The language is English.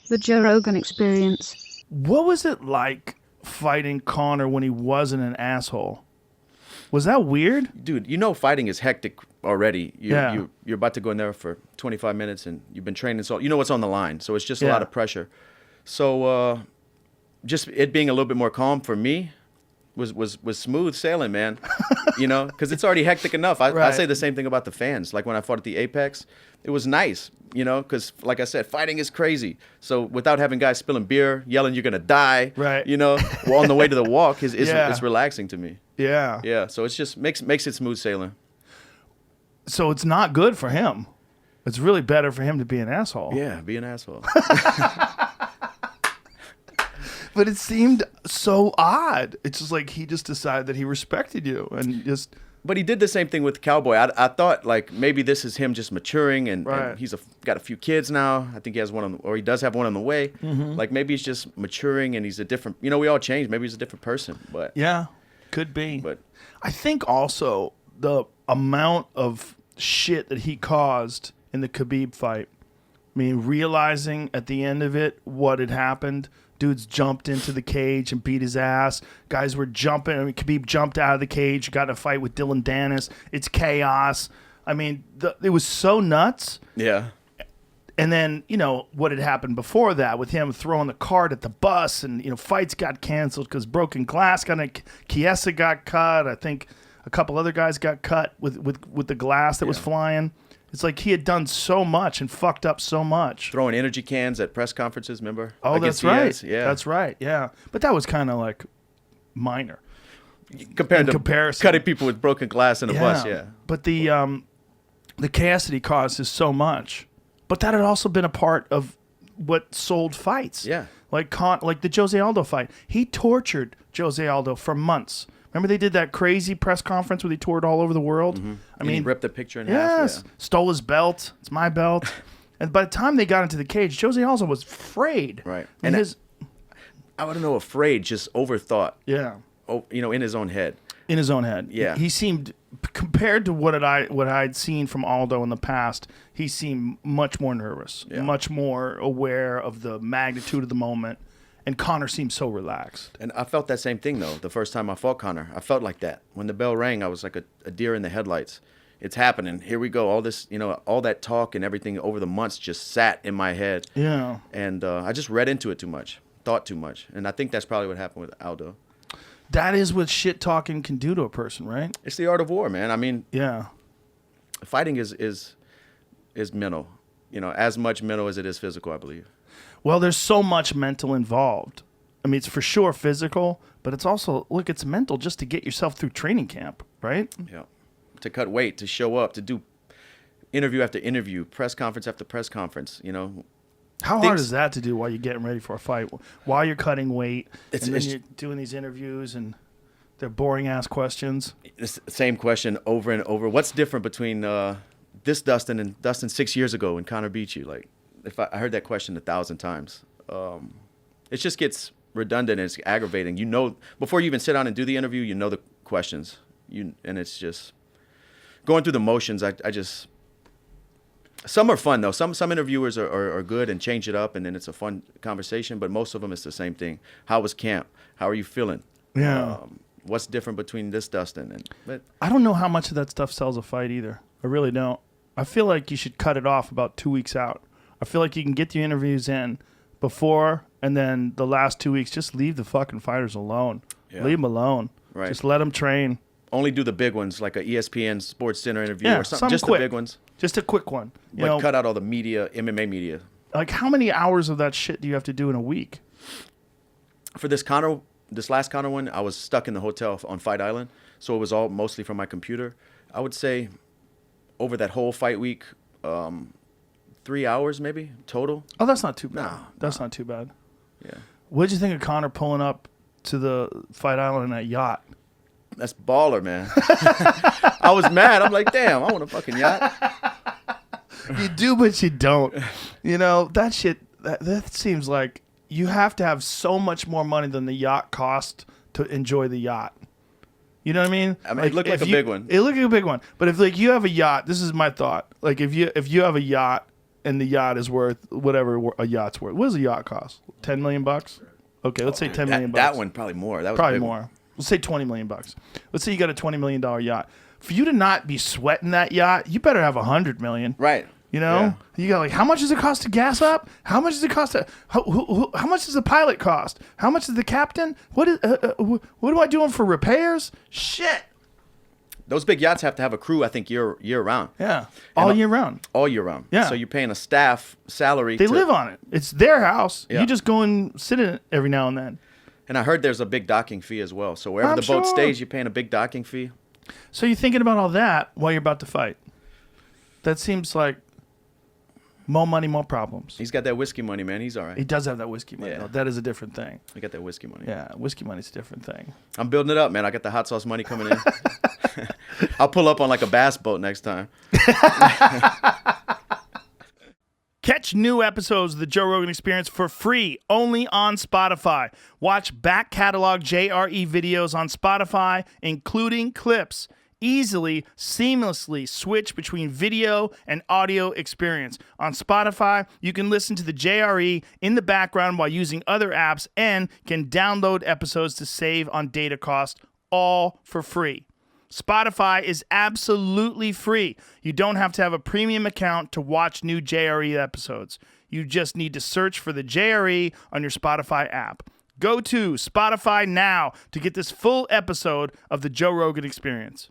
The Joe Rogan Experience. What was it like fighting Conor when he wasn't an asshole? Was that weird? Dude, you know fighting is hectic already. Yeah. You're about to go in there for 25 minutes and you've been training, so you know what's on the line. So it's just a Yeah. lot of pressure. So just it being a little bit more calm for me was smooth sailing, man. You know, because it's already hectic enough. I Right. say the same thing about the fans. Like when I fought at the Apex, it was nice, you know, because like I said, fighting is crazy. So without having guys spilling beer, yelling you're gonna die, Right. you know, on the way to the walk is Yeah. it's relaxing to me. Yeah. Yeah, so it's just makes it smooth sailing. So it's not good for him. It's really better for him to be an asshole. Yeah, be an asshole. But it seemed so odd. It's just like he just decided that he respected you and just... But he did the same thing with Cowboy. I thought like maybe this is him just maturing and Right. he's got a few kids now. I think he has one or he does have one on the way. Mm-hmm. Like maybe he's just maturing and he's a different. You know, we all change. Maybe he's a different person. But Yeah, could be. But I think also the amount of shit that he caused in the Khabib fight. I mean, realizing at the end of it what had happened. Dudes jumped into the cage and beat his ass. Guys were jumping. I mean, Khabib jumped out of the cage, got in a fight with Dylan Dennis. It's chaos. I mean, it was so nuts. yeah, And then, you know, what had happened before that with him throwing the cart at the bus and, you know, fights got canceled because broken glass Chiesa got cut. I think a couple other guys got cut with the glass that was flying. It's like he had done so much and fucked up so much. throwing energy cans at press conferences. Remember? Oh, Against that's right. Diaz? Yeah, That's right. Yeah. But that was kind of like minor. compared in to comparison. cutting people with broken glass in a bus. Yeah, But the chaos that he caused is so much. But that had also been a part of what sold fights. Yeah. Like the Jose Aldo fight. He tortured Jose Aldo for months. Remember they did that crazy press conference where they toured all over the world? I and mean, he ripped the picture in yes. half. Yeah. Stole his belt. It's my belt. And by the time they got into the cage, Jose Aldo was afraid. Right. And And his... I wouldn't know, afraid, just overthought. Yeah. Oh, you know, in his own head. In his own head. Yeah. He seemed, compared to what I'd seen from Aldo in the past, he seemed much more nervous, Yeah. much more aware of the magnitude of the moment. And Conor seemed so relaxed. And I felt that same thing, though, the first time I fought Conor. I felt like that. When the bell rang, I was like a deer in the headlights. It's happening. Here we go. All this, you know, all that talk and everything over the months just sat in my head. Yeah. And I just read into it too much, thought too much. And I think that's probably what happened with Aldo. That is what shit talking can do to a person, right? It's the art of war, man. I mean, Yeah. fighting is mental, you know, as much mental as it is physical, I believe. Well, there's so much mental involved. I mean, it's for sure physical, but it's also, look, it's mental just to get yourself through training camp, right? Yeah. To cut weight, to show up, to do interview after interview, press conference after press conference, you know. How hard Things- is that to do while you're getting ready for a fight? While you're cutting weight, It's- and then it's- you're doing these interviews and they're boring-ass questions. It's the same question over and over. What's different between this Dustin and Dustin 6 years ago when Conor beat you? Like, if I heard that question 1,000 times. It just gets redundant and it's aggravating. You know, before you even sit down and do the interview, you know the questions. And it's just going through the motions. I just... Some are fun, though. Some interviewers are good and change it up, and then it's a fun conversation. But most of them, it's the same thing. How was camp? How are you feeling? Yeah. What's different between this Dustin? But I don't know how much of that stuff sells a fight either. I really don't. I feel like you should cut it off about 2 weeks out. I feel like you can get the interviews in before, and then the last 2 weeks, just leave the fucking fighters alone. Yeah. Leave them alone. Right. Just let them train. only do the big ones, like a ESPN Sports Center interview Yeah, or something. something Just quick. the big ones. Just a quick one. You But know, cut out all the media, MMA media. like how many hours of that shit do you have to do in a week? For this last Conor one, I was stuck in the hotel on Fight Island, so it was all mostly from my computer. I would say over that whole fight week, 3 hours maybe total. Oh, that's not too bad. No, That's not too bad. Yeah, What did you think of Conor pulling up to the Fight Island in that yacht? that's baller, man. I was mad. I'm like, damn, I want a fucking yacht. You do, but you don't. You know, that shit, that seems like you have to have so much more money than the yacht cost to enjoy the yacht. You know what I mean? I mean, it looked like if a big one. It looked like a big one. But if like you have a yacht, this is my thought. Like if you have a yacht and the yacht is worth whatever a yacht's worth. What does a yacht cost? $10 million? Okay, let's say $10 million. That one probably more. That was Probably a big more. one. Let's say $20 million. Let's say you got a $20 million yacht. For you to not be sweating that yacht, you better have $100 million. Right. You know, Yeah. you got like, how much does it cost to gas up? How much does it cost to? How much does the pilot cost? How much is the captain? What am I doing for repairs? Shit. Those big yachts have to have a crew, I think, year round. Yeah, all year round. All year round. Yeah. So you're paying a staff salary. They live on it. It's their house. Yeah. You just go and sit in it every now and then. And I heard there's a big docking fee as well. So wherever I'm the boat sure. stays, you're paying a big docking fee. So you're thinking about all that while you're about to fight. That seems like more money, more problems. He's got that whiskey money, man. He's all right. He does have that whiskey money. Yeah. Though. That is a different thing. He got that whiskey money. Yeah, whiskey money's a different thing. I'm building it up, man. I got the hot sauce money coming in. I'll pull up on like a bass boat next time. Catch new episodes of the Joe Rogan Experience for free only on Spotify. Watch back catalog JRE videos on Spotify, including clips. Easily, seamlessly switch between video and audio experience. On Spotify, you can listen to the JRE in the background while using other apps and can download episodes to save on data cost, all for free. Spotify is absolutely free. You don't have to have a premium account to watch new JRE episodes. You just need to search for the JRE on your Spotify app. Go to Spotify now to get this full episode of the Joe Rogan Experience.